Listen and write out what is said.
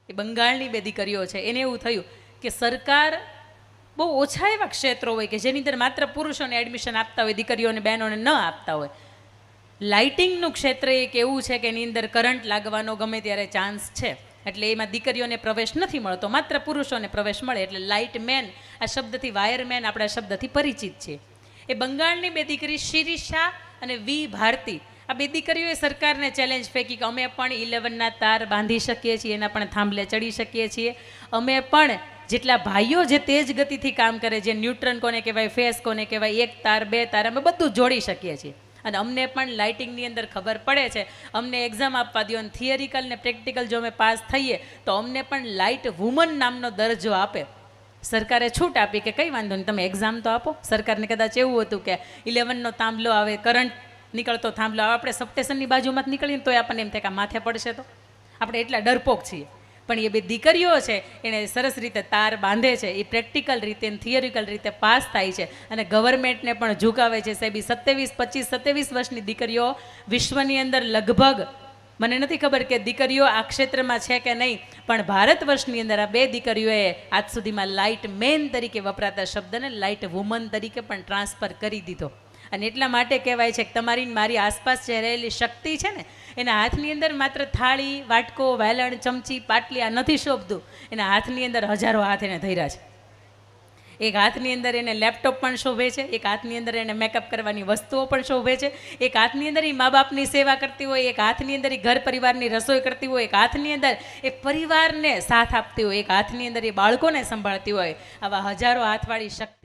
એ બંગાળની બે દીકરીઓ છે. એને એવું થયું કે સરકાર બહુ ઓછા એવા ક્ષેત્રો હોય કે જેની અંદર માત્ર પુરુષોને એડમિશન આપતા હોય, દીકરીઓને બહેનોને ન આપતા હોય. લાઇટિંગનું ક્ષેત્ર એક એવું છે કે એની અંદર કરંટ લાગવાનો ગમે ત્યારે ચાન્સ છે, એટલે એમાં દીકરીઓને પ્રવેશ નથી મળતો, માત્ર પુરુષોને પ્રવેશ મળે. એટલે લાઇટ મેન આ શબ્દથી, વાયરમેન આપણા શબ્દથી પરિચિત છે. એ બંગાળની બે દીકરી શિરીષા અને વી ભારતી, આ બે દીકરીઓએ સરકારને ચેલેન્જ ફેંકી કે અમે પણ 11ના તાર બાંધી શકીએ છીએ, એના પણ થાંભલે ચડી શકીએ છીએ. અમે પણ જેટલા ભાઈઓ જે તેજ ગતિથી કામ કરે, જે ન્યુટ્રન કોને કહેવાય, ફેસ કોને કહેવાય, 1 તાર 2 તાર, અમે બધું જોડી શકીએ છીએ. અને અમને પણ લાઇટિંગની અંદર ખબર પડે છે, અમને એક્ઝામ આપવા દો અને થિયરિકલ ને પ્રેક્ટિકલ જો અમે પાસ થઈએ તો અમને પણ લાઇટ વુમન નામનો દરજ્જો આપે. સરકારે છૂટ આપી કે કંઈ વાંધો નહીં, તમે એક્ઝામ તો આપો. સરકારને કદાચ એવું હતું કે 11નો થાંભલો આવે, કરંટ નીકળતો થાંભલો આવે, આપણે સબસ્ટેશનની બાજુમાં જ નીકળીએ તો એ આપણને એમ થાય કે માથે પડશે, તો આપણે એટલા ડરપોક છીએ. પણ એ બે દીકરીઓ છે એણે સરસ રીતે તાર બાંધે છે, એ પ્રેક્ટિકલ રીતે થિયરિકલ રીતે પાસ થાય છે અને ગવર્મેન્ટને પણ ઝુકાવે છે. સાહેબ 27 વર્ષની દીકરીઓ વિશ્વની અંદર લગભગ, મને નથી ખબર કે દીકરીઓ આ ક્ષેત્રમાં છે કે નહીં, પણ ભારત વર્ષની અંદર આ બે દીકરીઓએ આજ સુધીમાં લાઇટ મેન તરીકે વપરાતા શબ્દને લાઇટ વુમન તરીકે પણ ટ્રાન્સફર કરી દીધો. અને એટલા માટે કહેવાય છે કે તમારી મારી આસપાસ જે રહેલી શક્તિ છે ને, એના હાથની અંદર માત્ર થાળી, વાટકો, વેલણ, ચમચી, પાટલી આ નથી શોભતું, એના હાથની અંદર હજારો હાથ એને ધર્યા છે. એક હાથની અંદર એને લેપટોપ પણ શોભે છે, એક હાથની અંદર એને મેકઅપ કરવાની વસ્તુઓ પણ શોભે છે, એક હાથની અંદર એ મા બાપની સેવા કરતી હોય, એક હાથની અંદર એ ઘર પરિવારની રસોઈ કરતી હોય, એક હાથની અંદર એ પરિવારને સાથ આપતી હોય, એક હાથની અંદર એ બાળકોને સંભાળતી હોય. આવા હજારો હાથવાળી શક્તિ